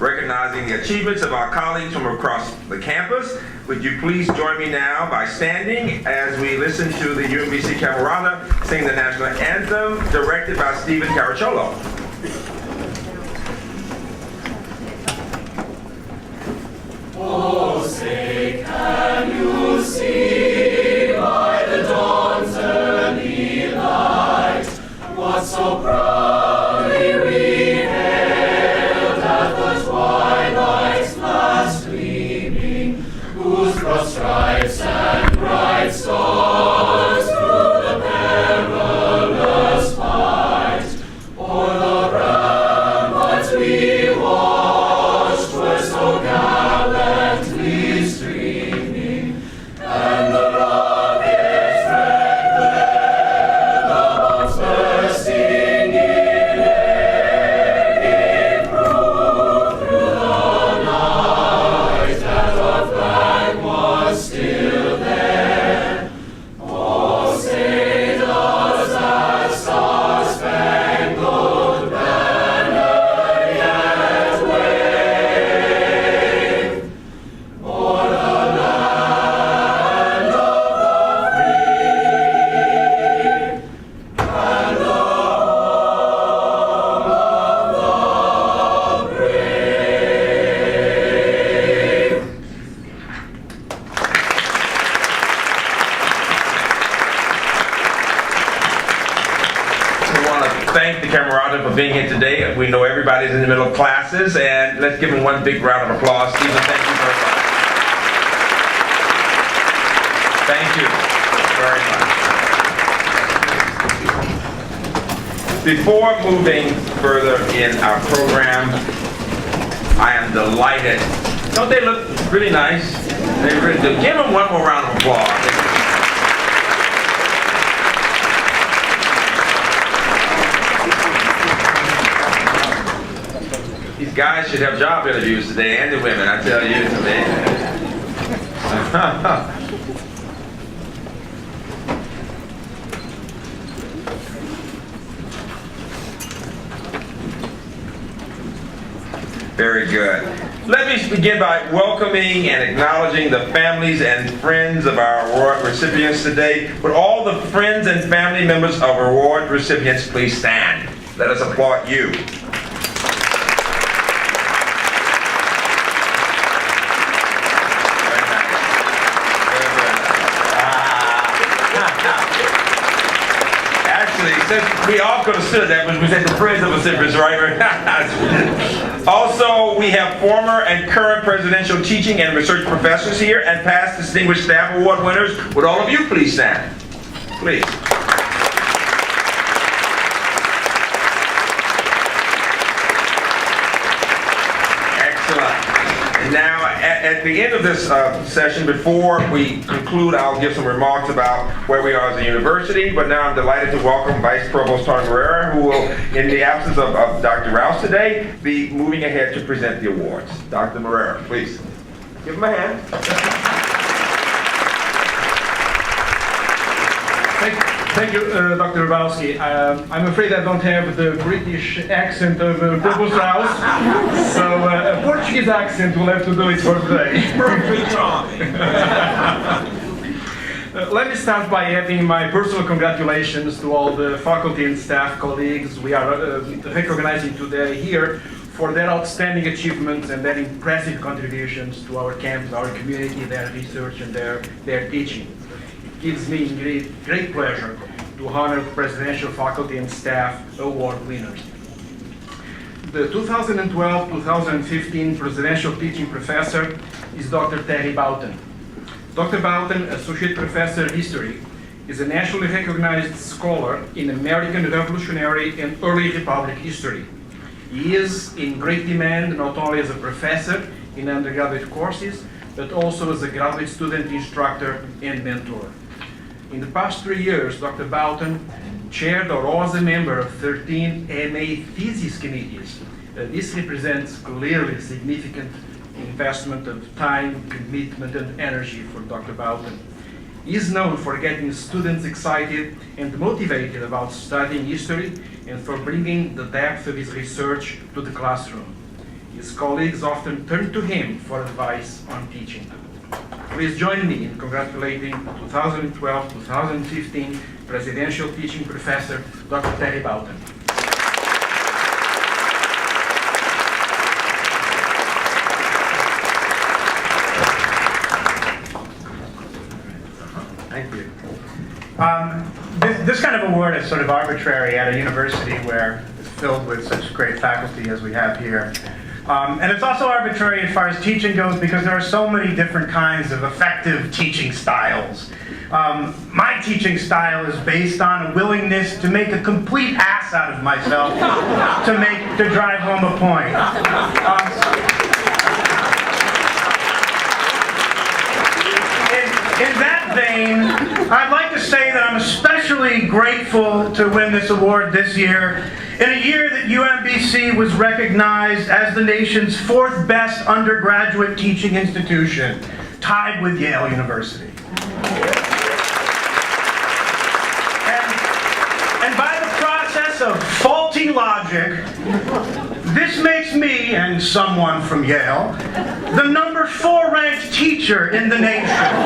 recognizing the achievements of our colleagues from across the campus. Would you please join me now by standing as we listen to the UMBC Camerata sing the national anthem, directed by Stephen Caracciolo. Oh, say, can you see by the dawn's early light what so proudly we hailed at the twilight's last gleaming, whose broad stripes and bright stars through the perilous fight o'er the ramparts we watched were so gallantly streaming, and the rockets red glare, the bombs bursting in air, gave proof through the night that our flag was still there. Oh, say does that star-spangled banner yet wave o'er the land of the free and the home of the brave? We want to thank the Camerata for being here today. We know everybody's in the middle of classes, and let's give them one big round of applause. Stephen, thank you very much. Thank you very much. Before moving further in our program, I am delighted. Don't they look really nice? They really do. Give them one more round of applause. These guys should have job interviews today, and the women, I tell you, it's amazing. Very good. Let me begin by welcoming and acknowledging the families and friends of our award recipients today. Would all the friends and family members of award recipients please stand? Let us applaud you. We all could have stood that, but we said the friends of recipients, right? Also, we have former and current presidential teaching and research professors here and past distinguished staff award winners. Would all of you please stand? Please. Excellent. And now, at the end of this session, before we conclude, I'll give some remarks about where we are as a university. But now I'm delighted to welcome Vice Provost Tony Herrera, who will, in the absence of Dr. Rouse today, be moving ahead to present the awards. Dr. Herrera, please. Give him a hand. Thank you, Dr. Rabowski. I'm afraid I don't have the British accent of Provost Rouse, so a Portuguese accent will have to do it for today. Perfectly charming. Let me start by adding my personal congratulations to all the faculty and staff colleagues we are recognizing today here for their outstanding achievements and their impressive contributions to our campus, our community, their research and their teaching. It gives me great pleasure to honor the Presidential Faculty and Staff Award winners. The 2012-2015 Presidential Teaching Professor is Dr. Terry Boughton. Dr. Boughton, Associate Professor of History, is a nationally recognized scholar in American Revolutionary and Early Republic history. He is in great demand not only as a professor in undergraduate courses, but also as a graduate student instructor and mentor. In the past 3 years, Dr. Boughton chaired or was a member of 13 MA thesis committees. This represents clearly significant investment of time, commitment, and energy for Dr. Boughton. He is known for getting students excited and motivated about studying history and for bringing the depth of his research to the classroom. His colleagues often turned to him for advice on teaching. Please join me in congratulating 2012-2015 Presidential Teaching Professor, Dr. Terry Boughton. Thank you. This kind of award is sort of arbitrary at a university where it's filled with such great faculty as we have here. And it's also arbitrary as far as teaching goes because there are so many different kinds of effective teaching styles. My teaching style is based on a willingness to make a complete ass out of myself to drive home a point. In that vein, I'd like to say that I'm especially grateful to win this award this year, in a year that UMBC was recognized as the nation's 4th best undergraduate teaching institution, tied with Yale University. And by the process of faulty logic, this makes me, and someone from Yale, the number 4 ranked teacher in the nation.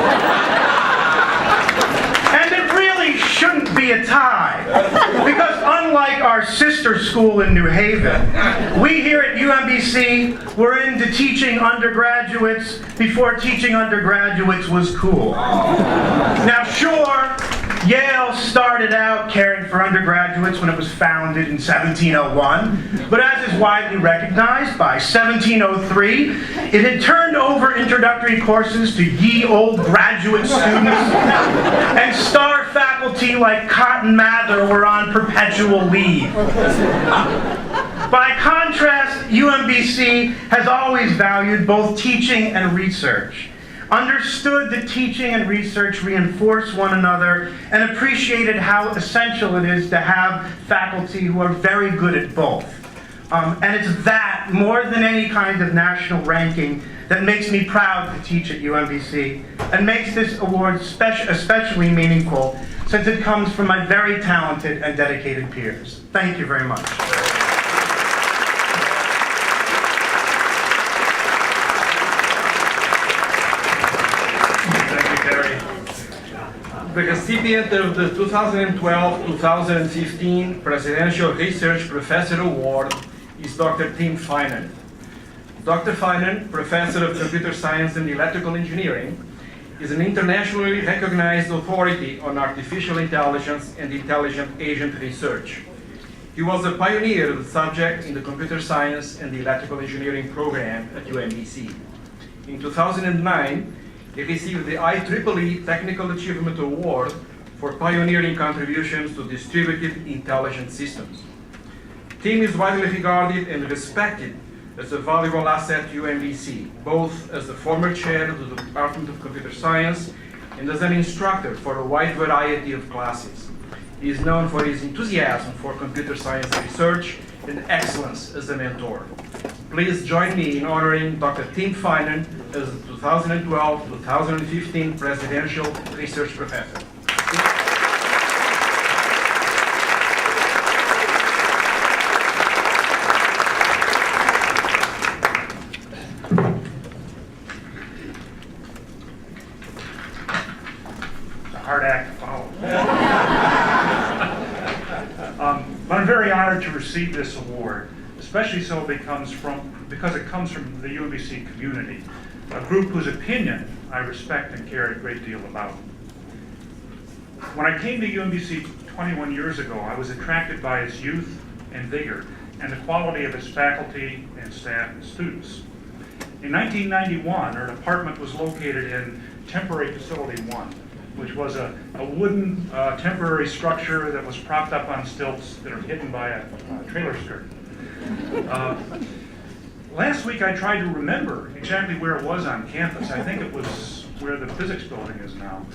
And it really shouldn't be a tie, because unlike our sister school in New Haven, we here at UMBC were into teaching undergraduates before teaching undergraduates was cool. Now sure, Yale started out caring for undergraduates when it was founded in 1701, but as is widely recognized, by 1703, it had turned over introductory courses to ye old graduate students, and star faculty like Cotton Mather were on perpetual leave. By contrast, UMBC has always valued both teaching and research, understood that teaching and research reinforce one another, and appreciated how essential it is to have faculty who are very good at both. And it's that, more than any kind of national ranking, that makes me proud to teach at UMBC, and makes this award especially meaningful, since it comes from my very talented and dedicated peers. Thank you very much. The recipient of the 2012-2015 Presidential Research Professor Award is Dr. Tim Finan. Dr. Finan, Professor of Computer Science and Electrical Engineering, is an internationally recognized authority on artificial intelligence and intelligent agent research. He was a pioneer of the subject in the Computer Science and Electrical Engineering program at UMBC. In 2009, he received the IEEE Technical Achievement Award for pioneering contributions to distributed intelligent systems. Tim is widely regarded and respected as a valuable asset to UMBC, both as the former chair of the Department of Computer Science and as an instructor for a wide variety of classes. He is known for his enthusiasm for computer science research and excellence as a mentor. Please join me in honoring Dr. Tim Finan as the 2012-2015 Presidential Research Professor. It's a hard act to follow. But I'm very honored to receive this award, especially so because it comes from the UMBC community, a group whose opinion I respect and care a great deal about. When I came to UMBC 21 years ago, I was attracted by its youth and vigor and the quality of its faculty and staff and students. In 1991, our department was located in Temporary Facility 1, which was a wooden temporary structure that was propped up on stilts that are hidden by a trailer skirt. Last week I tried to remember exactly where it was on campus. I think it was where the physics building is now.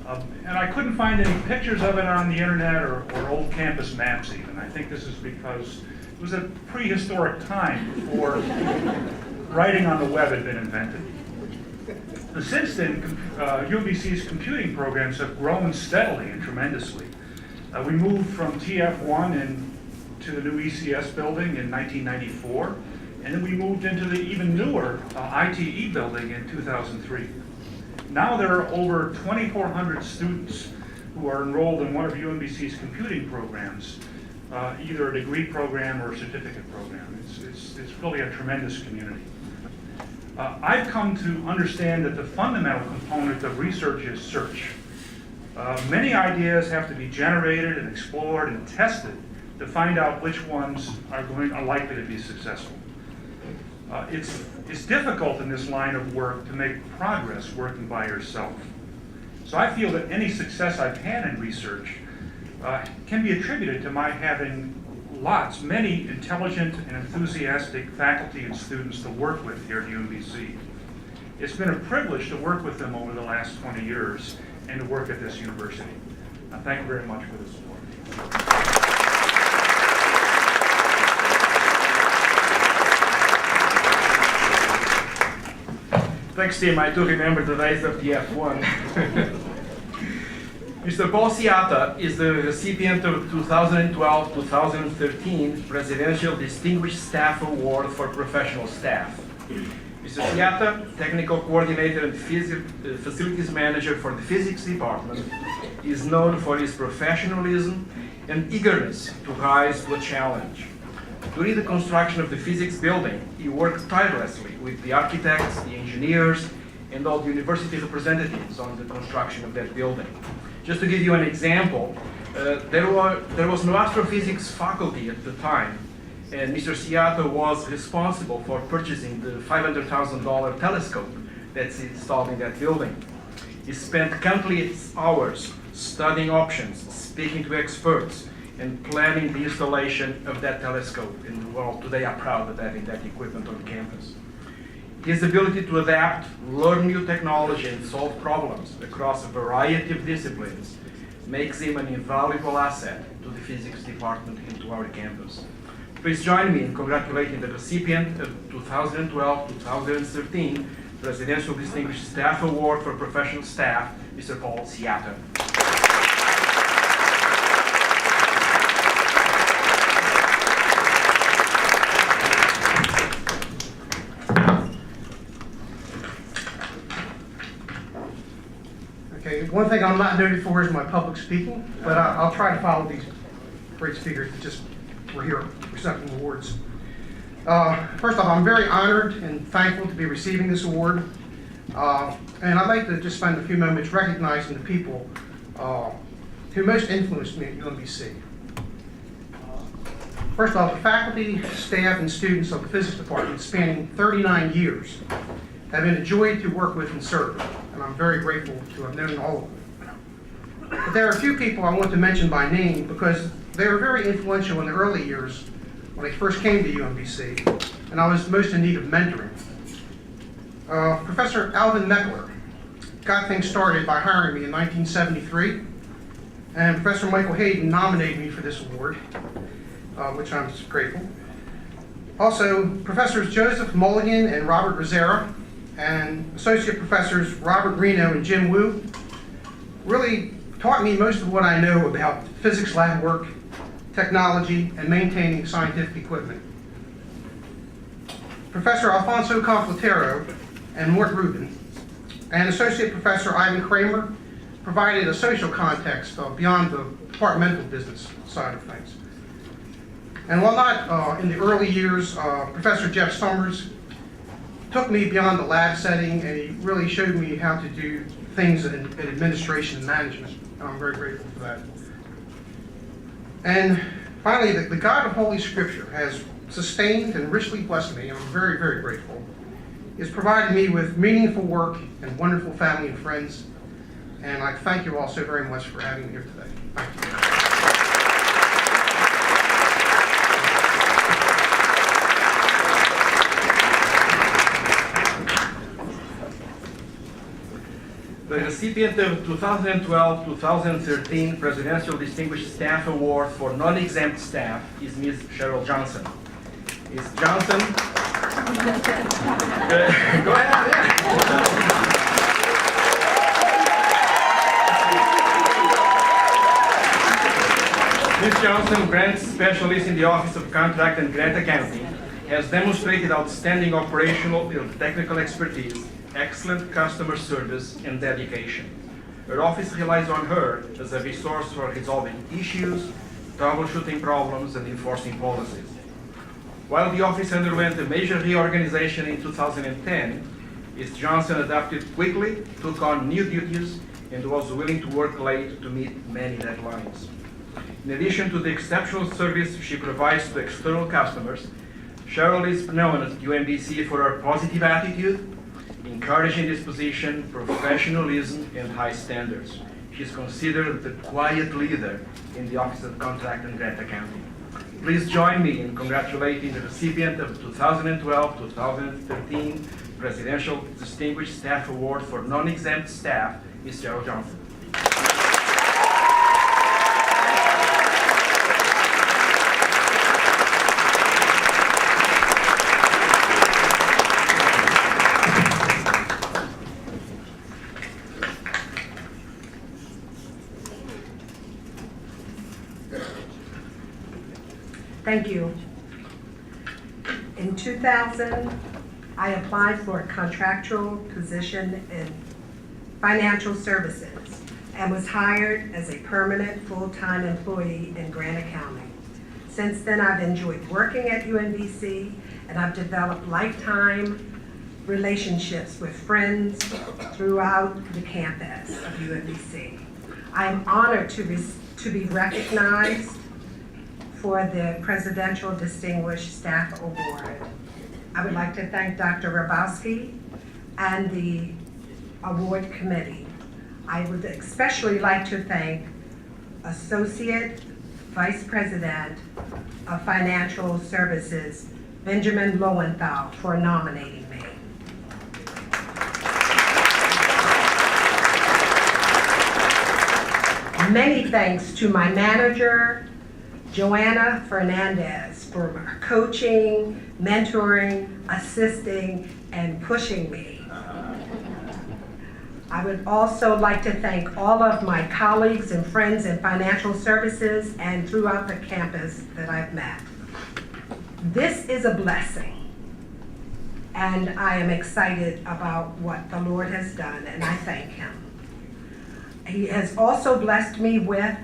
And I couldn't find any pictures of it on the internet or old campus maps even. I think this is because it was a prehistoric time before writing on the web had been invented. Since then, UMBC's computing programs have grown steadily and tremendously. We moved from TF1 to the new ECS building in 1994. And then we moved into the even newer ITE building in 2003. Now there are over 2,400 students who are enrolled in one of UMBC's computing programs, either a degree program or a certificate program. It's really a tremendous community. I've come to understand that the fundamental component of research is search. Many ideas have to be generated and explored and tested to find out which ones are likely to be successful. It's difficult in this line of work to make progress working by yourself. So I feel that any success I've had in research can be attributed to my having many intelligent and enthusiastic faculty and students to work with here at UMBC. It's been a privilege to work with them over the last 20 years and to work at this university. Thank you very much for the support. Thanks, Tim. I do remember the days of the F1. Mr. Paul Siata is the recipient of 2012-2013 Presidential Distinguished Staff Award for Professional Staff. Mr. Siata, Technical Coordinator and Facilities Manager for the Physics Department, is known for his professionalism and eagerness to rise to a challenge. During the construction of the physics building, he worked tirelessly with the architects, the engineers, and all the university representatives on the construction of that building. Just to give you an example, there was no astrophysics faculty at the time, and Mr. Siata was responsible for purchasing the $500,000 telescope that's installed in that building. He spent countless hours studying options, speaking to experts, and planning the installation of that telescope. And well, today I'm proud of having that equipment on campus. His ability to adapt, learn new technology, and solve problems across a variety of disciplines makes him an invaluable asset to the physics department and to our campus. Please join me in congratulating the recipient of 2012-2013 Presidential Distinguished Staff Award for Professional Staff, Mr. Paul Siata. Okay, one thing I'm not noted for is my public speaking, but I'll try to follow these great speakers that just were here accepting awards. First off, I'm very honored and thankful to be receiving this award. And I'd like to just spend a few moments recognizing the people who most influenced me at UMBC. First off, the faculty, staff, and students of the physics department spanning 39 years have been a joy to work with and serve, and I'm very grateful to have known all of them. But there are a few people I want to mention by name because they were very influential in the early years when I first came to UMBC, and I was most in need of mentoring. Professor Alvin Meckler got things started by hiring me in 1973, and Professor Michael Hayden nominated me for this award, which I'm grateful. Also, Professors Joseph Mulligan and Robert Rosera, and Associate Professors Robert Reno and Jim Wu really taught me most of what I know about physics lab work, technology, and maintaining scientific equipment. Professor Alfonso Conflatero and Mort Rubin, and Associate Professor Ivan Kramer provided a social context beyond the departmental business side of things. And while not in the early years, Professor Jeff Summers took me beyond the lab setting, and he really showed me how to do things in administration and management, and I'm very grateful for that. And finally, the God of Holy Scripture has sustained and richly blessed me, and I'm very, very grateful. He has provided me with meaningful work and wonderful family and friends, and I thank you all so very much for having me here today. Thank you. The recipient of 2012-2013 Presidential Distinguished Staff Award for Non-Exempt Staff is Ms. Cheryl Johnson. Ms. Johnson, go ahead. Ms. Johnson, grant specialist in the Office of Contract and Grant Accounting, has demonstrated outstanding operational and technical expertise, excellent customer service, and dedication. Her office relies on her as a resource for resolving issues, troubleshooting problems, and enforcing policies. While the office underwent a major reorganization in 2010, Ms. Johnson adapted quickly, took on new duties, and was willing to work late to meet many deadlines. In addition to the exceptional service she provides to external customers, Cheryl is known at UMBC for her positive attitude, encouraging disposition, professionalism, and high standards. She is considered the quiet leader in the Office of Contract and Grant Accounting. Please join me in congratulating the recipient of the 2012-2013 Presidential Distinguished Staff Award for Non-Exempt Staff, Ms. Cheryl Johnson. Thank you. In 2000, I applied for a contractual position in financial services and was hired as a permanent full-time employee in grant accounting. Since then, I've enjoyed working at UMBC, and I've developed lifetime relationships with friends throughout the campus of UMBC. I am honored to be recognized for the Presidential Distinguished Staff Award. I would like to thank Dr. Rabowski and the award committee. I would especially like to thank Associate Vice President of Financial Services, Benjamin Lowenthal, for nominating me. Many thanks to my manager, Joanna Fernandez, for her coaching, mentoring, assisting, and pushing me. I would also like to thank all of my colleagues and friends in financial services and throughout the campus that I've met. This is a blessing, and I am excited about what the Lord has done, and I thank Him. He has also blessed me with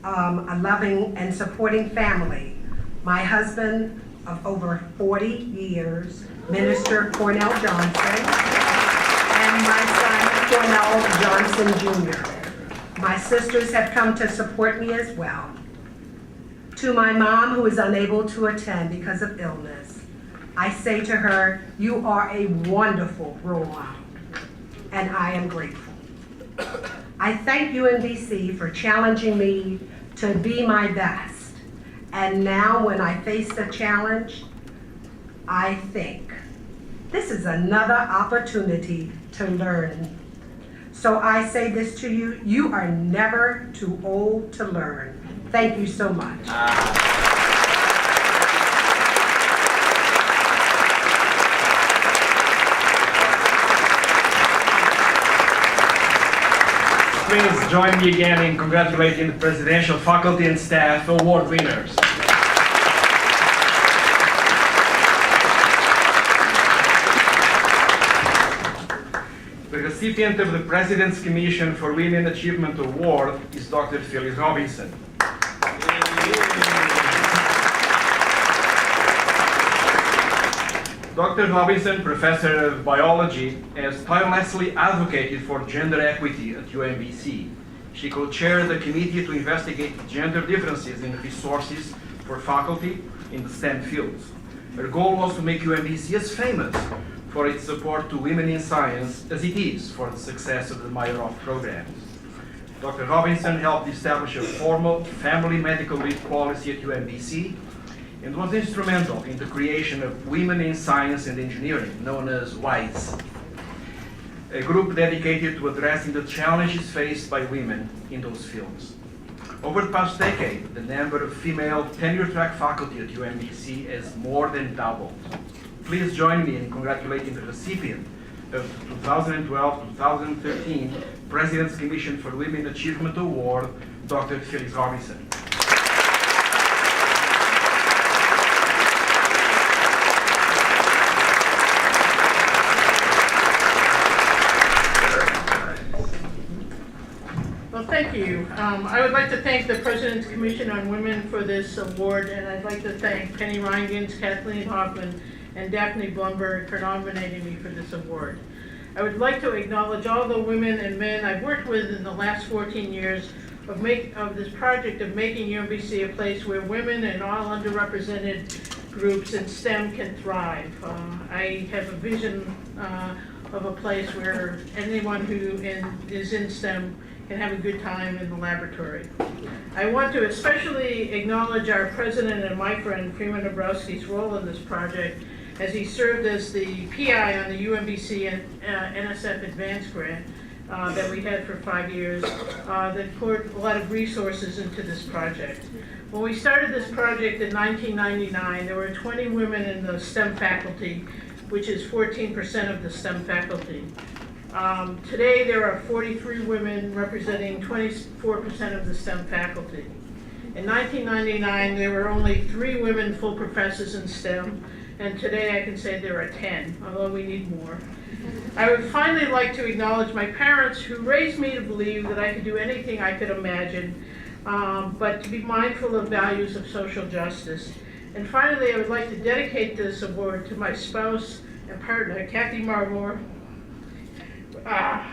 a loving and supporting family. My husband of over 40 years, Minister Cornell Johnson, and my son Cornell Johnson Jr. My sisters have come to support me as well. To my mom, who is unable to attend because of illness, I say to her, you are a wonderful role model, and I am grateful. I thank UMBC for challenging me to be my best. And now when I face the challenge, I think, this is another opportunity to learn. So I say this to you, you are never too old to learn. Thank you so much. Please join me again in congratulating the Presidential Faculty and Staff Award winners. The recipient of the President's Commission for Women Achievement Award is Dr. Phyllis Robinson. Dr. Robinson, professor of biology, has tirelessly advocated for gender equity at UMBC. She co-chaired the committee to investigate gender differences in resources for faculty in the STEM fields. Her goal was to make UMBC as famous for its support to women in science as it is for the success of the Mayer-Off programs. Dr. Robinson helped establish a formal family medical leave policy at UMBC and was instrumental in the creation of Women in Science and Engineering, known as WISE, a group dedicated to addressing the challenges faced by women in those fields. Over the past decade, the number of female tenure-track faculty at UMBC has more than doubled. Please join me in congratulating the recipient of the 2012-2013 President's Commission for Women Achievement Award, Dr. Phyllis Robinson. thank you. I would like to thank the President's Commission on Women for this award, and I'd like to thank Penny Reingans, Kathleen Hoffman, and Daphne Blumberg for nominating me for this award. I would like to acknowledge all the women and men I've worked with in the last 14 years of this project of making UMBC a place where women and all underrepresented groups in STEM can thrive. I have a vision of a place where anyone who is in STEM can have a good time in the laboratory. I want to especially acknowledge our president and my friend Freeman Dabrowski's role in this project, as he served as the PI on the UMBC and NSF Advanced Grant that we had for 5 years that poured a lot of resources into this project. When we started this project in 1999, there were 20 women in the STEM faculty, which is 14% of the STEM faculty. Today there are 43 women representing 24% of the STEM faculty. In 1999, there were only 3 women full professors in STEM, and today I can say there are 10, although we need more. I would finally like to acknowledge my parents who raised me to believe that I could do anything I could imagine, but to be mindful of values of social justice. And finally, I would like to dedicate this award to my spouse and partner, Kathy Marmore,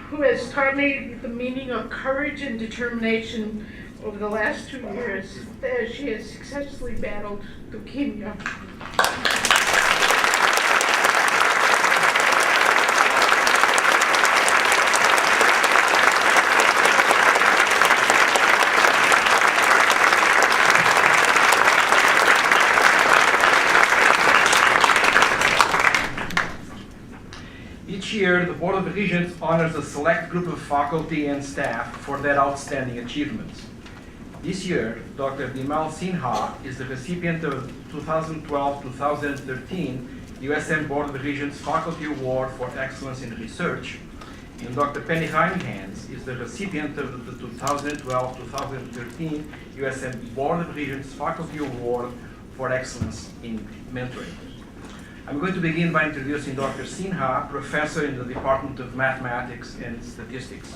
who has taught me the meaning of courage and determination over the last 2 years as she has successfully battled leukemia. Each year, the Board of Regents honors a select group of faculty and staff for their outstanding achievements. This year, Dr. Bimal Sinha is the recipient of the 2012-2013 USM Board of Regents Faculty Award for Excellence in Research, and Dr. Penny Reingans is the recipient of the 2012-2013 USM Board of Regents Faculty Award for Excellence in Mentoring. I'm going to begin by introducing Dr. Sinha, professor in the Department of Mathematics and Statistics.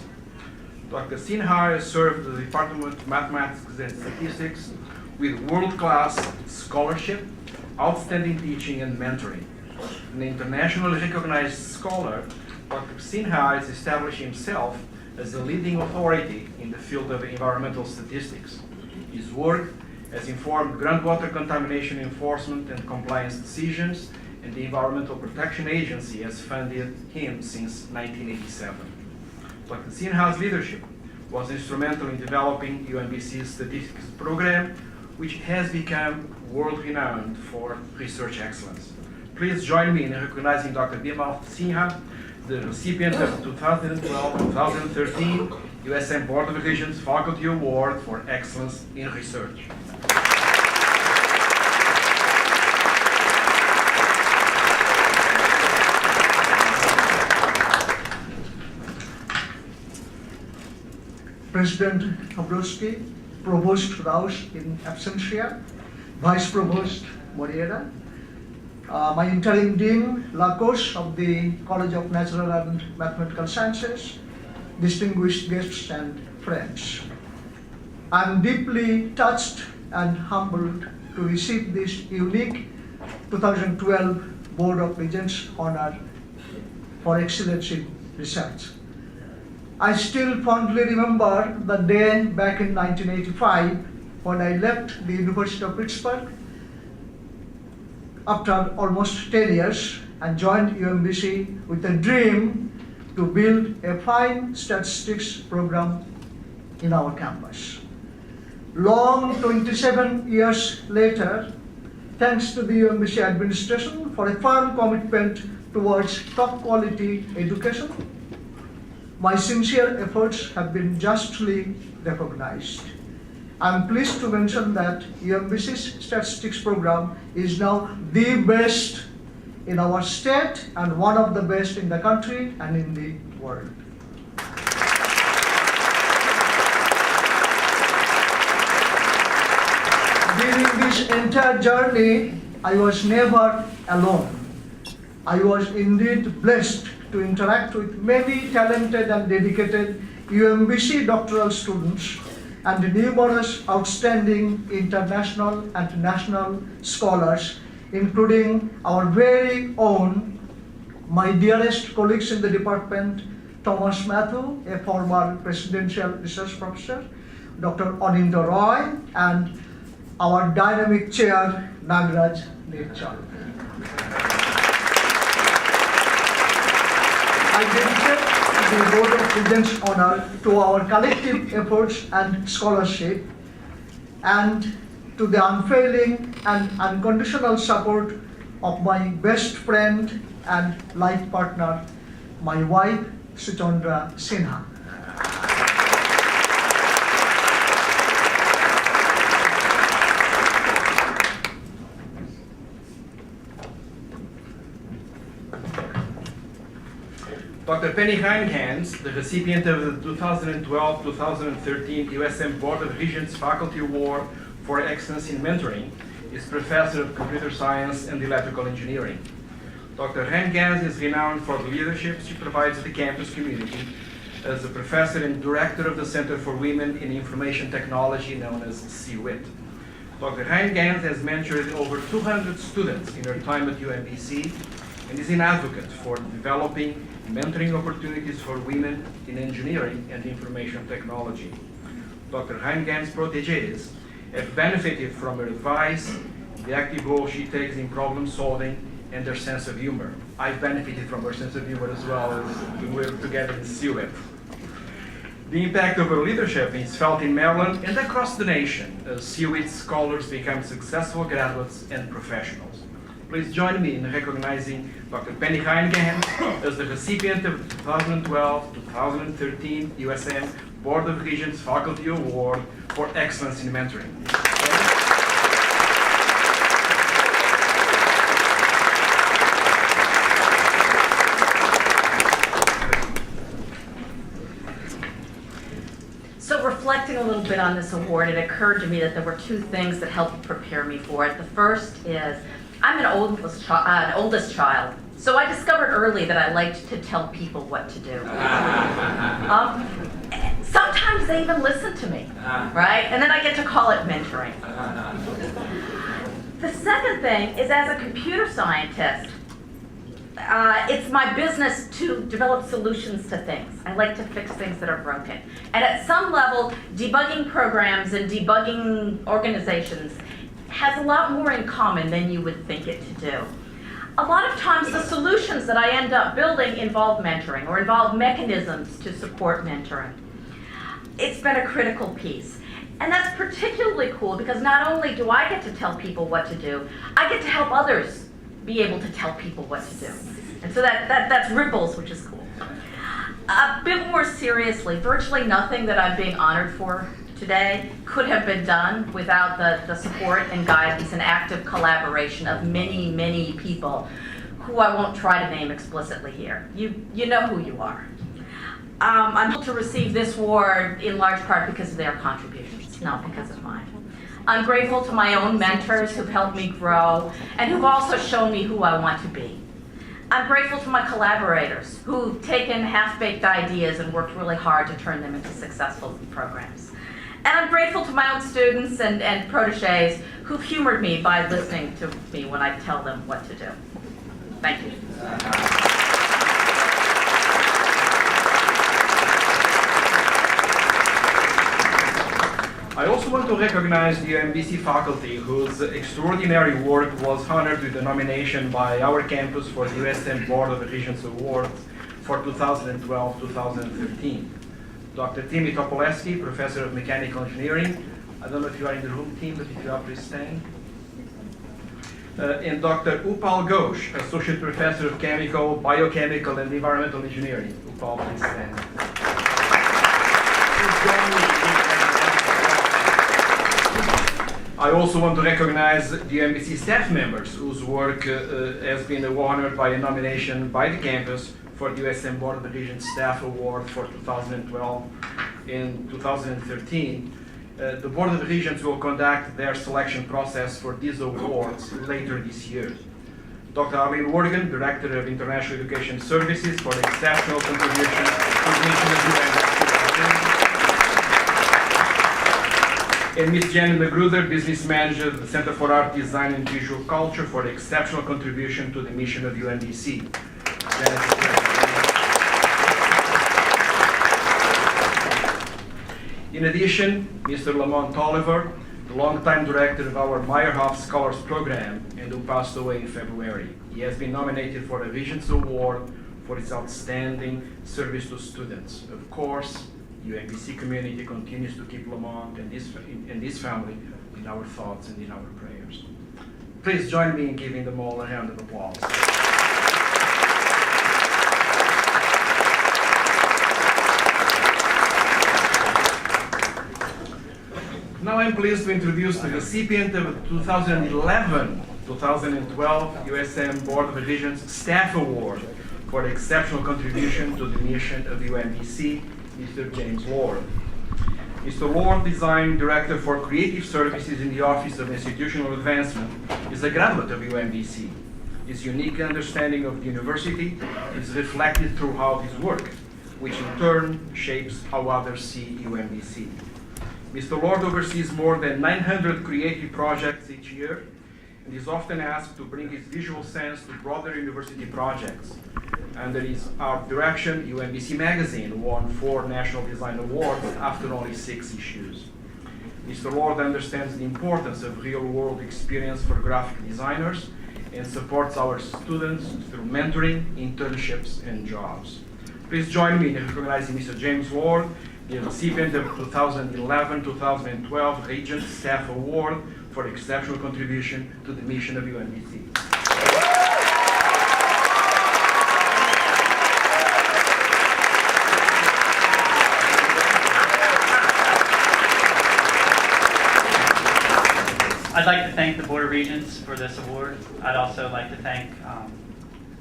Dr. Sinha has served the Department of Mathematics and Statistics with world-class scholarship, outstanding teaching, and mentoring. An internationally recognized scholar, Dr. Sinha has established himself as a leading authority in the field of environmental statistics. His work has informed groundwater contamination enforcement and compliance decisions, and the Environmental Protection Agency has funded him since 1987. Dr. Sinha's leadership was instrumental in developing UMBC's statistics program, which has become world-renowned for research excellence. Please join me in recognizing Dr. Bimal Sinha, the recipient of the 2012-2013 USM Board of Regents Faculty Award for Excellence in Research. President Dabrowski, Provost Rouse in absentia, Vice Provost Moriera, my interim Dean Lacos of the College of Natural and Mathematical Sciences, distinguished guests and friends. I am deeply touched and humbled to receive this unique 2012 Board of Regents honor for excellence in research. I still fondly remember the day back in 1985 when I left the University of Pittsburgh after almost 10 years and joined UMBC with a dream to build a fine statistics program in our campus. Long 27 years later, thanks to the UMBC administration for a firm commitment towards top quality education, my sincere efforts have been justly recognized. I'm pleased to mention that UMBC's statistics program is now the best in our state and one of the best in the country and in the world. During this entire journey, I was never alone. I was indeed blessed to interact with many talented and dedicated UMBC doctoral students, and numerous outstanding international and national scholars, including our very own, my dearest colleagues in the department, Thomas Matthew, a former presidential research professor, Dr. Anindo Roy, and our dynamic chair, Nagraj Nirchal. I dedicate the Board of Regents' honor to our collective efforts and scholarship, and to the unfailing and unconditional support of my best friend and life partner, my wife, Suchandra Sinha. Dr. Penny Heinghans, the recipient of the 2012-2013 USM Board of Regents Faculty Award for Excellence in Mentoring, is Professor of Computer Science and Electrical Engineering. Dr. Heinghans is renowned for the leadership she provides to the campus community as a professor and director of the Center for Women in Information Technology, known as CWIT. Dr. Heinghans has mentored over 200 students in her time at UMBC and is an advocate for developing mentoring opportunities for women in engineering and information technology. Dr. Heinghans' proteges have benefited from her advice, the active role she takes in problem solving, and her sense of humor. I've benefited from her sense of humor as well as we work together in CWIT. The impact of her leadership is felt in Maryland and across the nation as CWIT scholars become successful graduates and professionals. Please join me in recognizing Dr. Penny Heinghans as the recipient of the 2012-2013 USM Board of Regents Faculty Award for Excellence in Mentoring. So reflecting a little bit on this award, it occurred to me that there were two things that helped prepare me for it. The first is, I'm an oldest child, so I discovered early that I liked to tell people what to do. Sometimes they even listen to me, right? And then I get to call it mentoring. The second thing is, as a computer scientist, it's my business to develop solutions to things. I like to fix things that are broken. And at some level, debugging programs and debugging organizations has a lot more in common than you would think it to do. A lot of times the solutions that I end up building involve mentoring or involve mechanisms to support mentoring. It's been a critical piece. And that's particularly cool because not only do I get to tell people what to do, I get to help others be able to tell people what to do. And so that's ripples, which is cool. A bit more seriously, virtually nothing that I'm being honored for today could have been done without the support and guidance and active collaboration of many, many people who I won't try to name explicitly here. You know who you are. I'm able to receive this award in large part because of their contributions, not because of mine. I'm grateful to my own mentors who've helped me grow and who've also shown me who I want to be. I'm grateful to my collaborators who've taken half-baked ideas and worked really hard to turn them into successful programs. And I'm grateful to my own students and proteges who've humored me by listening to me when I tell them what to do. Thank you. I also want to recognize the UMBC faculty whose extraordinary work was honored with the nomination by our campus for the USM Board of Regents Awards for 2012-2013. Dr. Timmy Topoleski, Professor of Mechanical Engineering. I don't know if you are in the room, Tim, but if you are, please stand. And Dr. Upal Ghosh, Associate Professor of Chemical, Biochemical, and Environmental Engineering. Upal, please stand. I also want to recognize the UMBC staff members whose work has been honored by a nomination by the campus for the USM Board of Regents Staff Award for 2012 and 2013. The Board of Regents will conduct their selection process for these awards later this year. Dr. Arlene Worgan, Director of International Education Services, for the exceptional contribution to the mission of UMBC. And Ms. Janet Magruder, Business Manager at the Center for Art, Design, and Visual Culture, for the exceptional contribution to the mission of UMBC. In addition, Mr. Lamont Oliver, the longtime director of our Meyerhoff Scholars Program, and who passed away in February. He has been nominated for the Visions Award for its outstanding service to students. Of course, UMBC community continues to keep Lamont and his family in our thoughts and in our prayers. Please join me in giving them all a round of applause. Now I'm pleased to introduce the recipient of the 2011-2012 USM Board of Regents Staff Award for the exceptional contribution to the mission of UMBC, Mr. James Lord. Mr. Lord, Design Director for Creative Services in the Office of Institutional Advancement, is a graduate of UMBC. His unique understanding of the university is reflected throughout his work, which in turn shapes how others see UMBC. Mr. Lord oversees more than 900 creative projects each year and is often asked to bring his visual sense to broader university projects. Under his art direction, UMBC Magazine won 4 National Design Awards after only 6 issues. Mr. Lord understands the importance of real-world experience for graphic designers and supports our students through mentoring, internships, and jobs. Please join me in recognizing Mr. James Lord, the recipient of 2011-2012 Regent Staff Award for exceptional contribution to the mission of UMBC. I'd like to thank the Board of Regents for this award. I'd also like to thank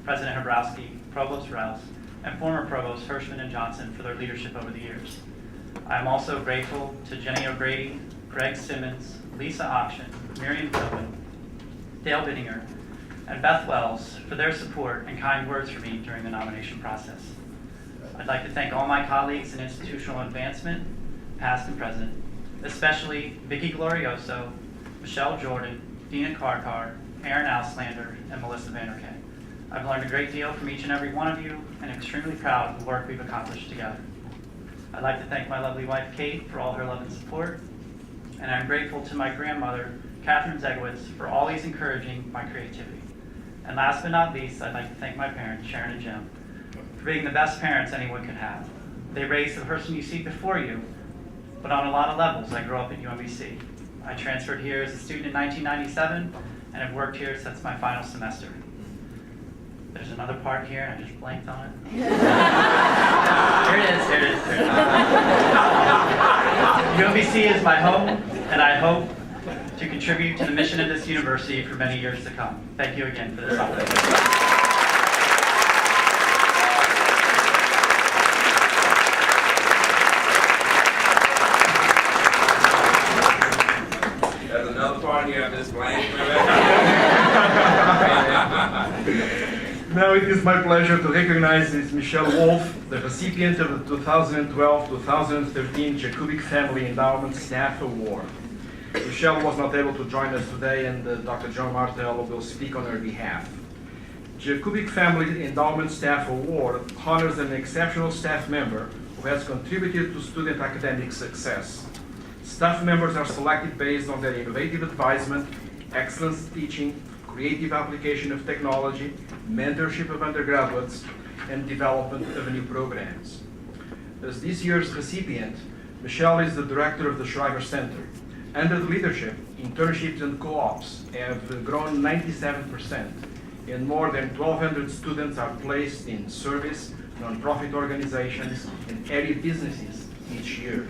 President Hrabowski, Provost Rouse, and former Provost Hirschman and Johnson for their leadership over the years. I'm also grateful to Jenny O'Grady, Greg Simmons, Lisa Auction, Miriam Philbin, Dale Bittinger, and Beth Wells for their support and kind words for me during the nomination process. I'd like to thank all my colleagues in institutional advancement, past and present, especially Vicki Glorioso, Michelle Jordan, Dina Karkar, Aaron Auslander, and Melissa Vanderkay. I've learned a great deal from each and every one of you, and am extremely proud of the work we've accomplished together. I'd like to thank my lovely wife, Kate, for all her love and support, and I'm grateful to my grandmother, Catherine Zegowitz, for always encouraging my creativity. And last but not least, I'd like to thank my parents, Sharon and Jim, for being the best parents anyone could have. They raised the person you see before you, but on a lot of levels, I grew up at UMBC. I transferred here as a student in 1997, and have worked here since my final semester. There's another part here, and I just blanked on it. Here it is. UMBC is my home, and I hope to contribute to the mission of this university for many years to come. Thank you again for this opportunity. There's another part here of this blank. Now it is my pleasure to recognize Ms. Michelle Wolf, the recipient of the 2012-2013 Jakubic Family Endowment Staff Award. Michelle was not able to join us today, and Dr. John Martello will speak on her behalf. Jakubic Family Endowment Staff Award honors an exceptional staff member who has contributed to student academic success. Staff members are selected based on their innovative advisement, excellence teaching, creative application of technology, mentorship of undergraduates, and development of new programs. As this year's recipient, Michelle is the director of the Shriver Center. Under the leadership, internships and co-ops have grown 97%, and more than 1,200 students are placed in service, nonprofit organizations, and area businesses each year.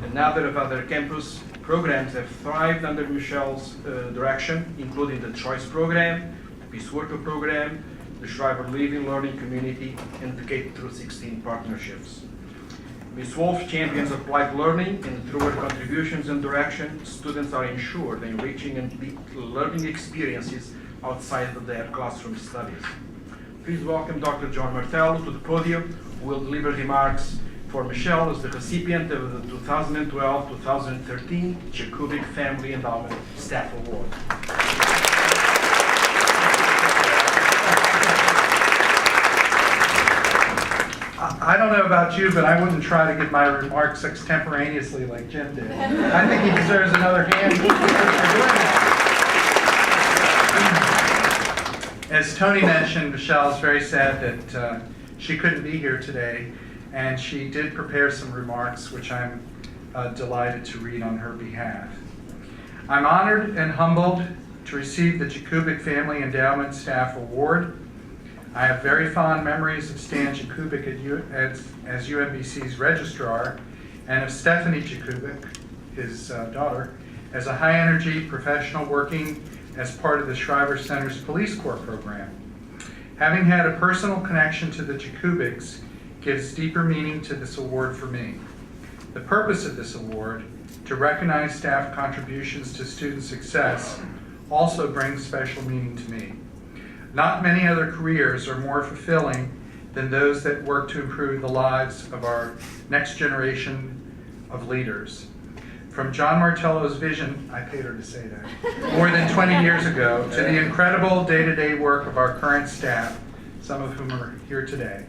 Another of other campus programs have thrived under Michelle's direction, including the Choice Program, the Peace Worker Program, the Shriver Living Learning Community, and the K-16 partnerships. Ms. Wolf champions applied learning, and through her contributions and direction, students are ensured enriching and deep learning experiences outside of their classroom studies. Please welcome Dr. John Martello to the podium, who will deliver remarks for Michelle as the recipient of the 2012-2013 Jakubic Family Endowment Staff Award. I don't know about you, but I wouldn't try to give my remarks extemporaneously like Jim did. I think he deserves another hand for doing that. As Tony mentioned, Michelle is very sad that she couldn't be here today, and she did prepare some remarks, which I'm delighted to read on her behalf. I'm honored and humbled to receive the Jakubic Family Endowment Staff Award. I have very fond memories of Stan Jakubic as UMBC's registrar, and of Stephanie Jakubic, his daughter, as a high-energy professional working as part of the Shriver Center's Police Corps program. Having had a personal connection to the Jakubics gives deeper meaning to this award for me. The purpose of this award, to recognize staff contributions to student success, also brings special meaning to me. Not many other careers are more fulfilling than those that work to improve the lives of our next generation of leaders. From John Martello's vision, I paid her to say that, more than 20 years ago, to the incredible day-to-day work of our current staff, some of whom are here today.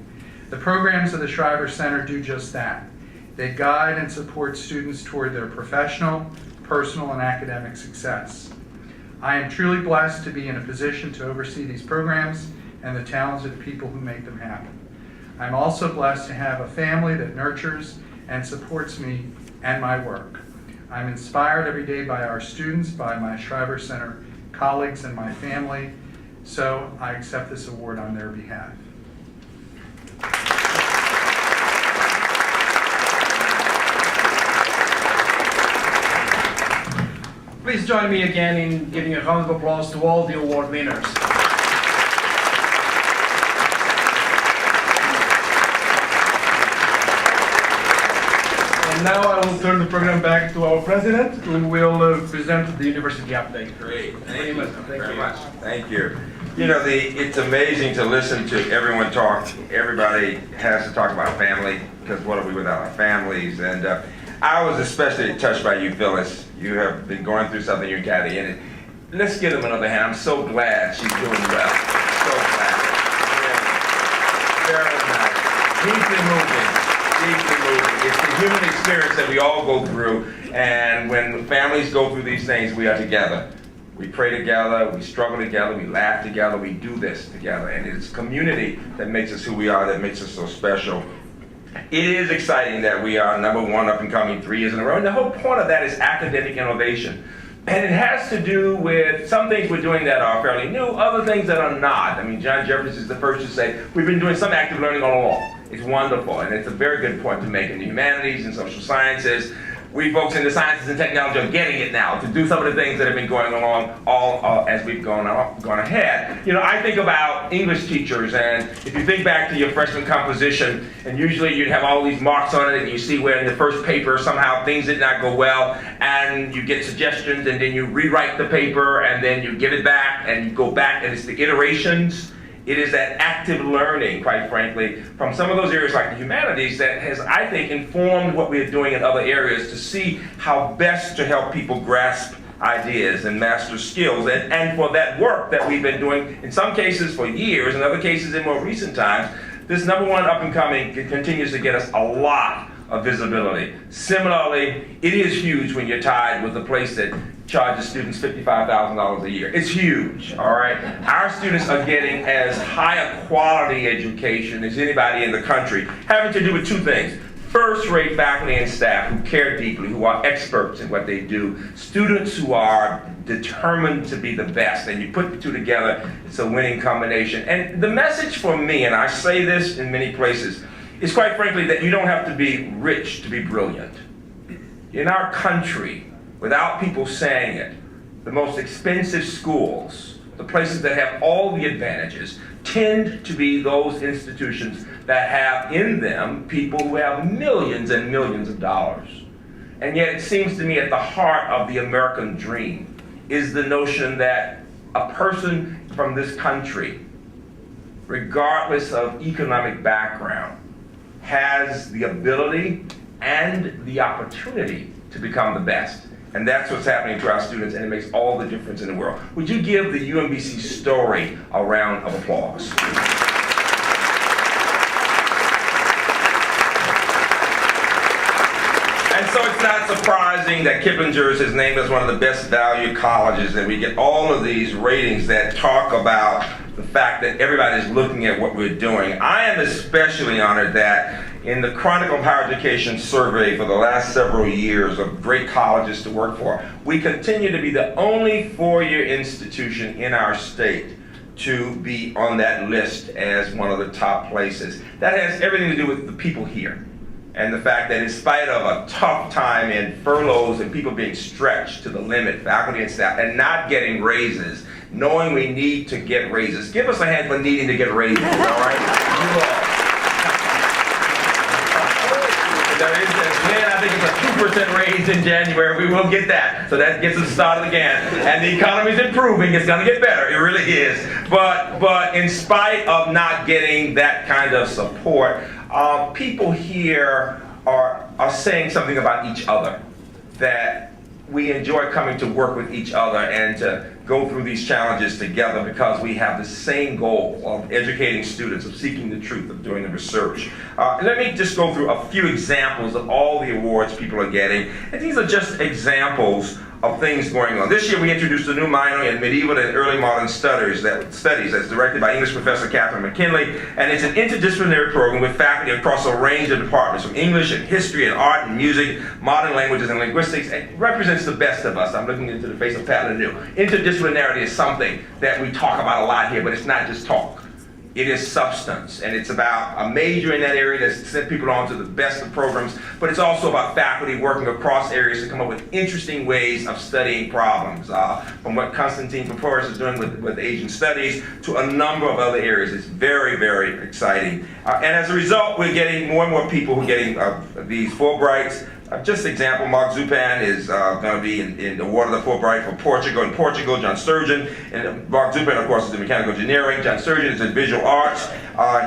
The programs of the Shriver Center do just that. They guide and support students toward their professional, personal, and academic success. I am truly blessed to be in a position to oversee these programs and the talented people who make them happen. I'm also blessed to have a family that nurtures and supports me and my work. I'm inspired every day by our students, by my Shriver Center colleagues, and my family, so I accept this award on their behalf. Please join me again in giving a round of applause to all the award winners. And now I will turn the program back to our president, who will present the university update. Great, thank you Thank very you. much. Thank you. You know, it's amazing to listen to everyone talk. Everybody has to talk about family, because what are we without our families? And I was especially touched by you, Phyllis. You have been going through something, your daddy, and let's give him another hand. I'm so glad she's doing well. So glad. Yeah. Very nice. Deeply moving. Deeply moving. It's the human experience that we all go through, and when families go through these things, we are together. We pray together, we struggle together, we laugh together, we do this together, and it's community that makes us who we are, that makes us so special. It is exciting that we are #1 up and coming 3 years in a row, and the whole point of that is academic innovation. And it has to do with some things we're doing that are fairly new, other things that are not. I mean, John Jeffries is the first to say, we've been doing some active learning all along. It's wonderful, and it's a very good point to make in the humanities and social sciences. We folks in the sciences and technology are getting it now to do some of the things that have been going along all as we've gone ahead. You know, I think about English teachers, and if you think back to your freshman composition, and usually you'd have all these marks on it, and you see where in the first paper somehow things did not go well, and you get suggestions, and then you rewrite the paper, and then you give it back, and you go back, and it's the iterations. It is that active learning, quite frankly, from some of those areas like the humanities that has, I think, informed what we're doing in other areas to see how best to help people grasp ideas and master skills. And for that work that we've been doing, in some cases for years, in other cases in more recent times, this #1 up and coming continues to get us a lot of visibility. Similarly, it is huge when you're tied with a place that charges students $55,000 a year. It's huge, all right? Our students are getting as high a quality education as anybody in the country, having to do with two things. First-rate faculty and staff who care deeply, who are experts in what they do, students who are determined to be the best, and you put the two together, it's a winning combination. And the message for me, and I say this in many places, is quite frankly that you don't have to be rich to be brilliant. In our country, without people saying it, the most expensive schools, the places that have all the advantages, tend to be those institutions that have in them people who have millions and millions of dollars. And yet it seems to me at the heart of the American dream is the notion that a person from this country, regardless of economic background, has the ability and the opportunity to become the best. And that's what's happening to our students, and it makes all the difference in the world. Would you give the UMBC story a round of applause? And so it's not surprising that Kiplinger's is named as one of the best valued colleges, and we get all of these ratings that talk about the fact that everybody's looking at what we're doing. I am especially honored that in the Chronicle of Higher Education survey for the last several years of great colleges to work for, we continue to be the only four-year institution in our state to be on that list as one of the top places. That has everything to do with the people here. And the fact that in spite of a tough time in furloughs and people being stretched to the limit, faculty and staff, and not getting raises, knowing we need to get raises. Give us a hand for needing to get raises, all right? You all. There is, again, I think it's a 2% raise in January. We will get that. So that gets us started again. And the economy's improving. It's going to get better. It really is. But in spite of not getting that kind of support, people here are saying something about each other, that we enjoy coming to work with each other and to go through these challenges together because we have the same goal of educating students, of seeking the truth, of doing the research. Let me just go through a few examples of all the awards people are getting. And these are just examples of things going on. This year we introduced a new minor in medieval and early modern studies that's directed by English professor Catherine McKinley, and it's an interdisciplinary program with faculty across a range of departments, from English and history and art and music, modern languages and linguistics. It represents the best of us. I'm looking into the face of Pat Laniu. Interdisciplinarity is something that we talk about a lot here, but it's not just talk. It is substance, and it's about a major in that area that sent people on to the best of programs, but it's also about faculty working across areas to come up with interesting ways of studying problems, from what Konstantin Poporis is doing with Asian studies to a number of other areas. It's very, very exciting. And as a result, we're getting more and more people who are getting these Fulbrights. Just an example, Mark Zupan is going to be in the award of the Fulbright for Portugal. In Portugal, John Sturgeon, and Mark Zupan, of course, is in mechanical engineering. John Sturgeon is in visual arts.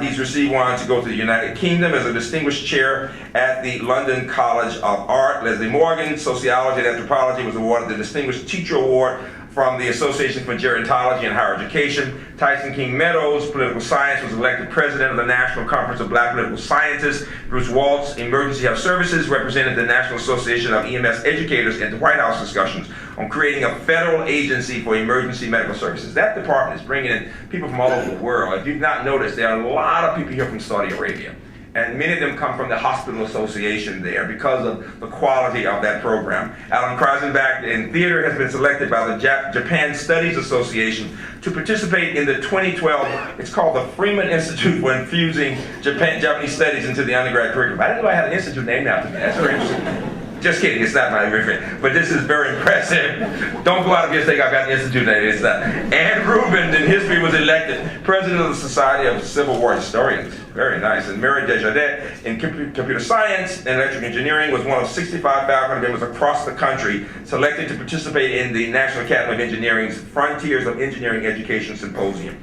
He's received one to go to the United Kingdom as a distinguished chair at the London College of Art. Leslie Morgan, sociology and anthropology, was awarded the Distinguished Teacher Award from the Association for Gerontology and Higher Education. Tyson King Meadows, political science, was elected president of the National Conference of Black Political Scientists. Bruce Waltz, Emergency Health Services, represented the National Association of EMS Educators at the White House discussions on creating a federal agency for emergency medical services. That department is bringing in people from all over the world. If you've not noticed, there are a lot of people here from Saudi Arabia. And many of them come from the Hospital Association there because of the quality of that program. Alan Kreisenbach in theater has been selected by the Japan Studies Association to participate in the 2012, it's called the Freeman Institute for Infusing Japanese Studies into the undergrad curriculum. I didn't know I had an institute named after me. That's very interesting. Just kidding, it's not my favorite, but this is very impressive. Don't go out of here saying I've got an institute name, it's not. Ann Rubin in history was elected president of the Society of Civil War Historians. Very nice. And Mary Desjardins in computer science and electrical engineering was one of 65 faculty members across the country selected to participate in the National Academy of Engineering's Frontiers of Engineering Education Symposium.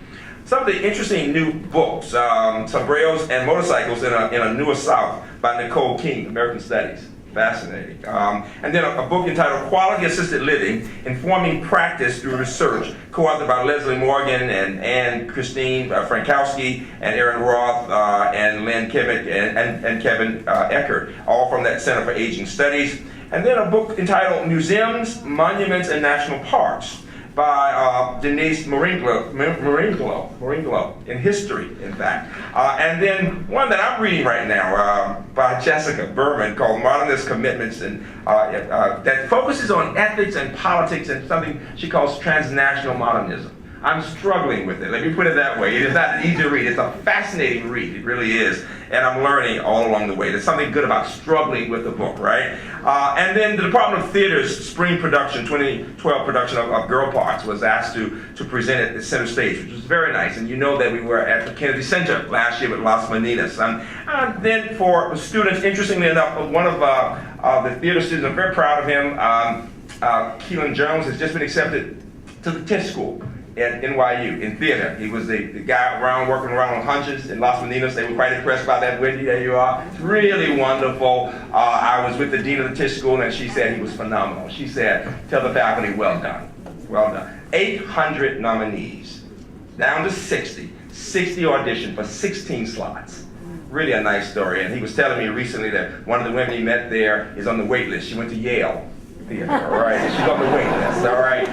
Some of the interesting new books, Sombreros and Motorcycles in a Newer South by Nicole King, American Studies. Fascinating. And then a book entitled Quality Assisted Living, Informing Practice Through Research, co-authored by Leslie Morgan and Anne Christine Frankowski and Aaron Roth and Lynn Kimmick and Kevin Eckert, all from that Center for Aging Studies. And then a book entitled Museums, Monuments, and National Parks by Denise Maringlo, in history, in fact. And then one that I'm reading right now by Jessica Berman called Modernist Commitments, and that focuses on ethics and politics and something she calls transnational modernism. I'm struggling with it. Let me put it that way. It is not an easy read. It's a fascinating read. It really is. And I'm learning all along the way. There's something good about struggling with the book, right? And then the Department of Theater's spring production, 2012 production of Girl Parts, was asked to present at the center stage, which was very nice. And you know that we were at the Kennedy Center last year with Las Meninas. Then for students, interestingly enough, one of the theater students, I'm very proud of him, Keelan Jones, has just been accepted to the Tisch School at NYU in theater. He was the guy working around on hunches in Los Meninos. They were quite impressed by that, Wendy. There you are. It's really wonderful. I was with the dean of the Tisch School, and she said he was phenomenal. She said, tell the faculty, well done. Well done. 800 nominees, down to 60. 60 auditioned for 16 slots. Really a nice story. And he was telling me recently that one of the women he met there is on the wait list. She went to Yale Theater, all right? She's on the wait list, all right?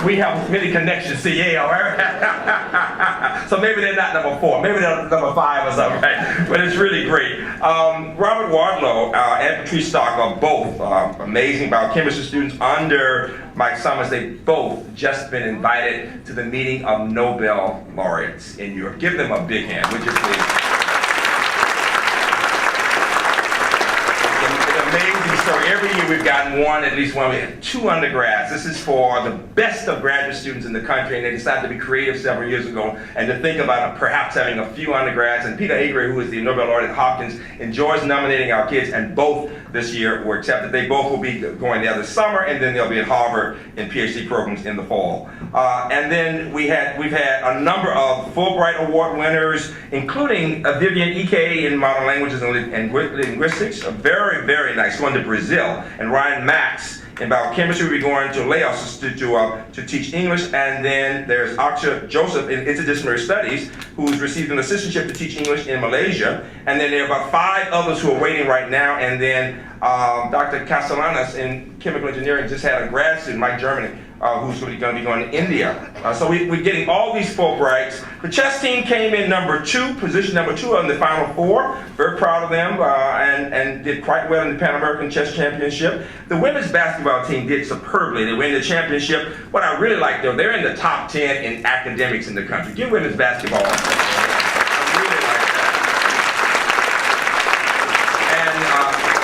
We have many connections to Yale, right? So maybe they're not number 4, maybe they're number 5 or something, right? But it's really great. Robert Wardlow and Patrice Stark are both amazing biochemistry students under Mike Summers. They've both just been invited to the meeting of Nobel laureates in Europe. Give them a big hand, would you please? Amazing story. Every year we've gotten one, at least one. We had 2 undergrads. This is for the best of graduate students in the country, and they decided to be creative several years ago and to think about perhaps having a few undergrads. And Peter Agre, who is the Nobel laureate at Hopkins, enjoys nominating our kids, and both this year were accepted. They both will be going there this summer, and then they'll be at Harvard in PhD programs in the fall. And then we've had a number of Fulbright Award winners, including Vivian Ike in modern languages and linguistics, a very, very nice one, to Brazil, and Ryan Max in biochemistry will be going to Laos to teach English, and then there's Aksha Joseph in interdisciplinary studies, who's received an assistantship to teach English in Malaysia, and then there are about 5 others who are waiting right now, and then Dr. Castellanos in chemical engineering just had a grad student, Mike Germany, who's going to be going to India. So we're getting all these Fulbrights. The chess team came in position number 2 on the final 4. Very proud of them, and did quite well in the Pan American Chess Championship. The women's basketball team did superbly. They win the championship. What I really like, though, they're in the top 10 in academics in the country. Give women's basketball a second. I really like that. And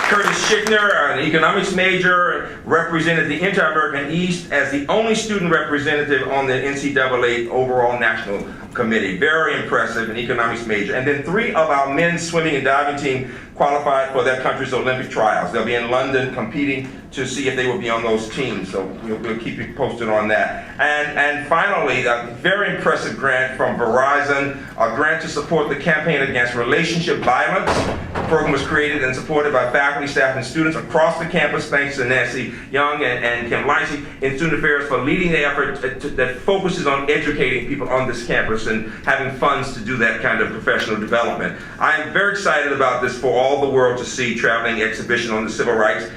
Curtis Schickner, an economics major, represented the Inter-American East as the only student representative on the NCAA overall national committee. Very impressive, an economics major. And then 3 of our men's swimming and diving team qualified for their country's Olympic trials. They'll be in London competing to see if they will be on those teams. So we'll keep you posted on that. And finally, a very impressive grant from Verizon, a grant to support the campaign against relationship violence. The program was created and supported by faculty, staff, and students across the campus, thanks to Nancy Young and Kim Licey in Student Affairs for leading the effort that focuses on educating people on this campus and having funds to do that kind of professional development. I am very excited about this for all the world to see, traveling exhibition on the civil rights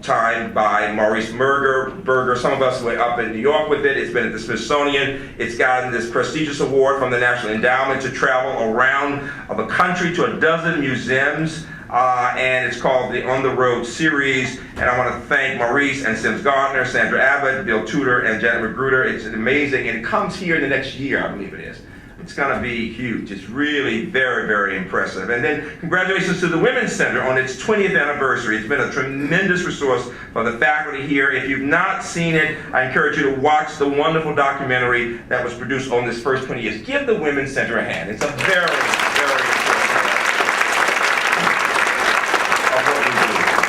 time by Maurice Berger. Some of us were up in New York with it. It's been at the Smithsonian. It's gotten this prestigious award from the National Endowment to travel around the country to a dozen museums. And it's called the On the Road series. And I want to thank Maurice and Sims Gardner, Sandra Abbott, Bill Tudor, and Janet Magruder. It's amazing. And it comes here in the next year, I believe it is. It's going to be huge. It's really very, very impressive. And then congratulations to the Women's Center on its 20th anniversary. It's been a tremendous resource for the faculty here. If you've not seen it, I encourage you to watch the wonderful documentary that was produced on this first 20 years. Give the Women's Center a hand. It's a very, very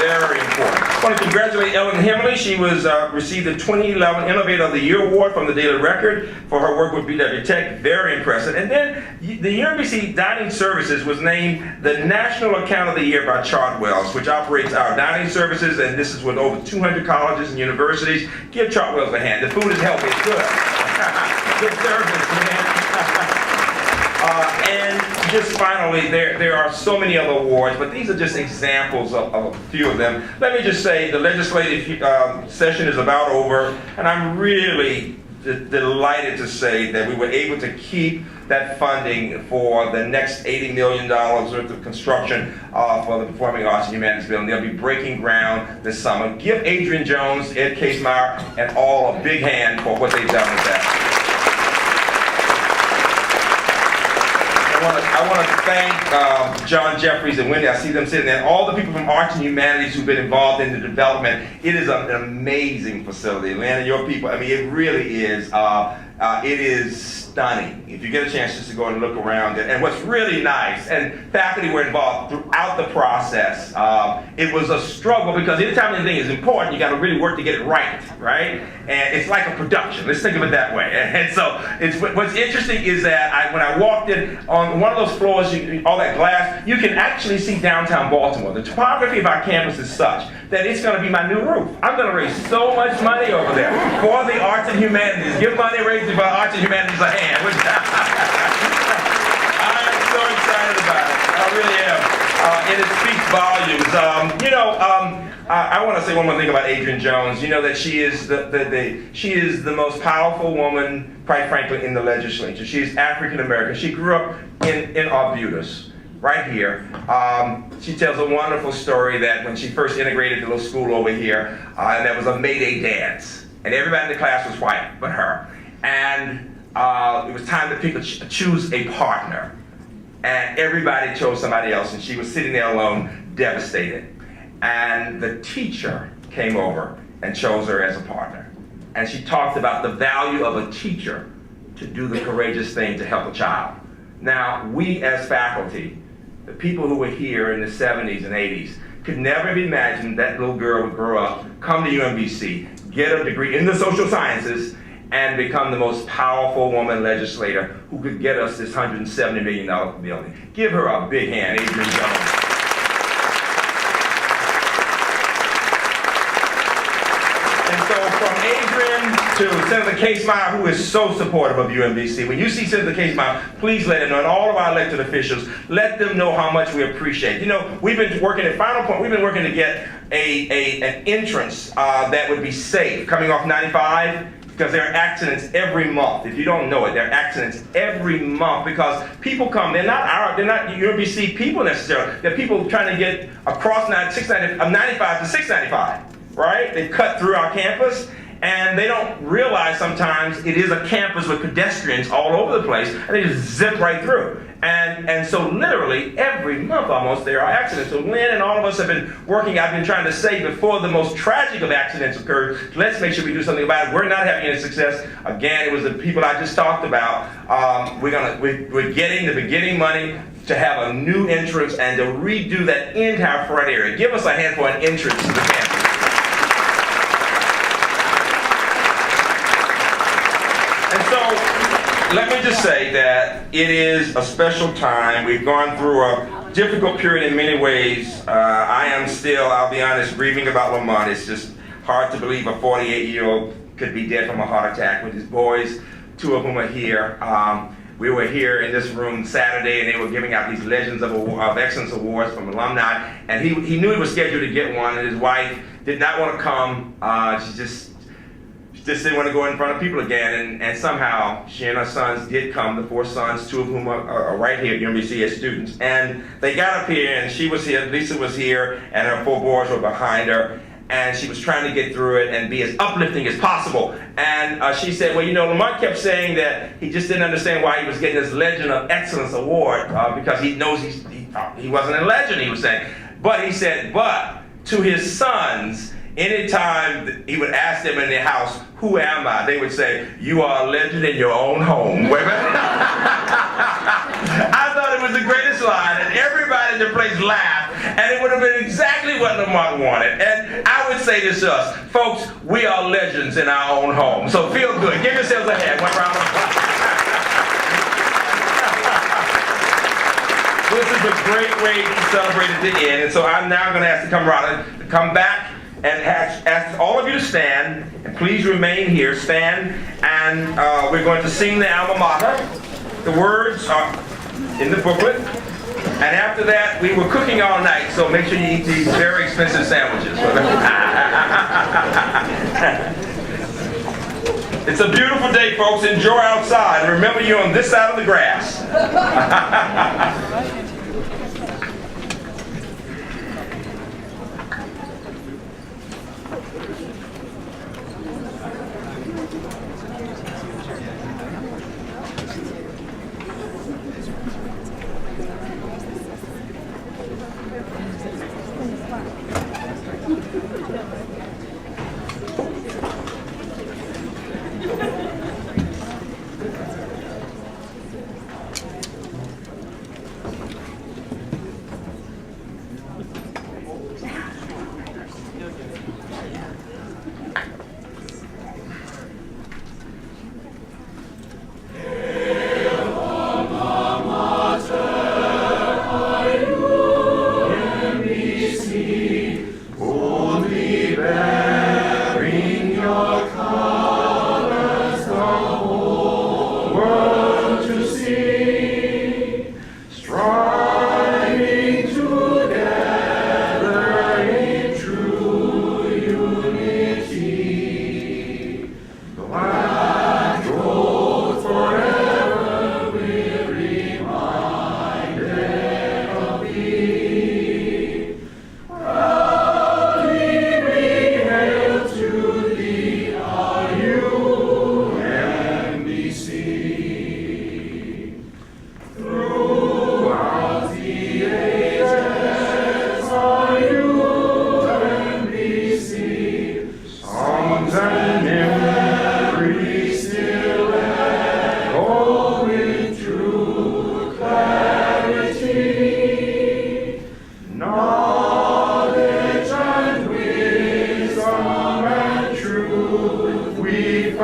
very important. I want to congratulate Ellen Hemley. She was received the 2011 Innovator of the Year Award from the Daily Record for her work with BW Tech. Very impressive. And then the UMBC Dining Services was named the National Account of the Year by Chartwells, which operates our dining services, and this is with over 200 colleges and universities. Give Chartwells a hand. The food is healthy. It's good. Good service, man. And just finally, there are so many other awards, but these are just examples of a few of them. Let me just say the legislative session is about over, and I'm really delighted to say that we were able to keep that funding for the next $80 million worth of construction for the Performing Arts and Humanities Building. They'll be breaking ground this summer. Give Adrian Jones, Ed Casemeyer, and all a big hand for what they've done with that. I want to thank John Jeffries and Wendy. I see them sitting there. And all the people from Arts and Humanities who've been involved in the development. It is an amazing facility. Atlanta, your people, I mean, it really is. It is stunning. If you get a chance just to go and look around it. And what's really nice, and faculty were involved throughout the process, it was a struggle because anytime anything is important, you got to really work to get it right? And it's like a production. Let's think of it that way. And so what's interesting is that when I walked in on one of those floors, all that glass, you can actually see downtown Baltimore. The topography of our campus is such that it's going to be my new roof. I'm going to raise so much money over there for the arts and humanities. Give money raised for arts and humanities a hand. I am so excited about it. I really am. And it speaks volumes. I want to say one more thing about Adrienne Jones. You know that she is she is the most powerful woman, quite frankly, in the legislature. She is African American. She grew up in Arbutus, right here. She tells a wonderful story that when she first integrated the little school over here, and there was a May Day dance, and everybody in the class was white but her, and it was time to choose a partner, and everybody chose somebody else, and she was sitting there alone, devastated. And the teacher came over and chose her as a partner. And she talked about the value of a teacher to do the courageous thing to help a child. Now, we as faculty, the people who were here in the 70s and 80s, could never have imagined that little girl would grow up, come to UMBC, get a degree in the social sciences, and become the most powerful woman legislator who could get us this $170 million building. Give her a big hand, Adrienne Jones. And so from Adrienne to Senator Case-Meyer, who is so supportive of UMBC, when you see Senator Case-Meyer, please let him know, and all of our elected officials, let them know how much we appreciate. You know, we've been working at Final Point, we've been working to get an entrance that would be safe coming off 95, because there are accidents every month. If you don't know it, there are accidents every month because people come, they're not UMBC people necessarily, they're people trying to get across 95 to 695, right? They cut through our campus, and they don't realize sometimes it is a campus with pedestrians all over the place, and they just zip right through. And so literally every month almost there are accidents. So Lynn and all of us have been working, I've been trying to say before the most tragic of accidents occurred, let's make sure we do something about it. We're not having any success. Again, it was the people I just talked about. We're getting the beginning money to have a new entrance and to redo that entire front area. Give us a hand for an entrance to the campus. And so, let me just say that it is a special time. We've gone through a difficult period in many ways. I am still, I'll be honest, grieving about Lamont. It's just hard to believe a 48-year-old could be dead from a heart attack with his boys, two of whom are here. We were here in this room Saturday, and they were giving out these Legends of Excellence Awards from alumni, and he knew he was scheduled to get one, and his wife did not want to come. She just didn't want to go in front of people again, and somehow she and her sons did come, the 4 sons, 2 of whom are right here at UMBC as students. And they got up here, and she was here, Lisa was here, and her 4 boys were behind her, and she was trying to get through it and be as uplifting as possible. And she said, well, you know, Lamont kept saying that he just didn't understand why he was getting this Legend of Excellence Award, because he knows he wasn't a legend, he was saying. But he said, but to his sons, anytime he would ask them in their house, who am I? They would say, you are a legend in your own home. Wait a minute. I thought it was the greatest line, and everybody in the place laughed, and it would have been exactly what Lamont wanted. And I would say this to us, folks, we are legends in our own home. So feel good. Give yourselves a hand. One round of applause. This is a great way to celebrate at the end, and so I'm now going to ask the camaraderie to come back and ask all of you to stand, and please remain here, stand, and we're going to sing the alma mater. The words are in the booklet, and after that, we were cooking all night, so make sure you eat these very expensive sandwiches. It's a beautiful day, folks. Enjoy outside. Remember, you're on this side of the grass.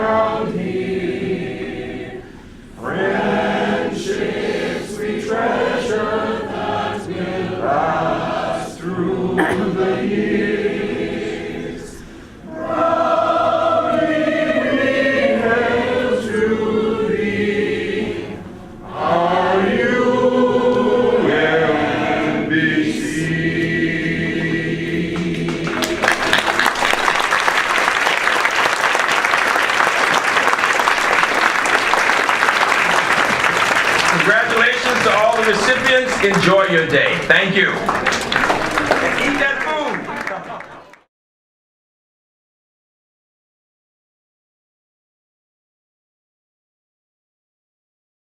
around here. Friendships we treasure that will last through the years. Proudly we hail to thee, our UMBC. Congratulations to all the recipients. Enjoy your day. Thank you.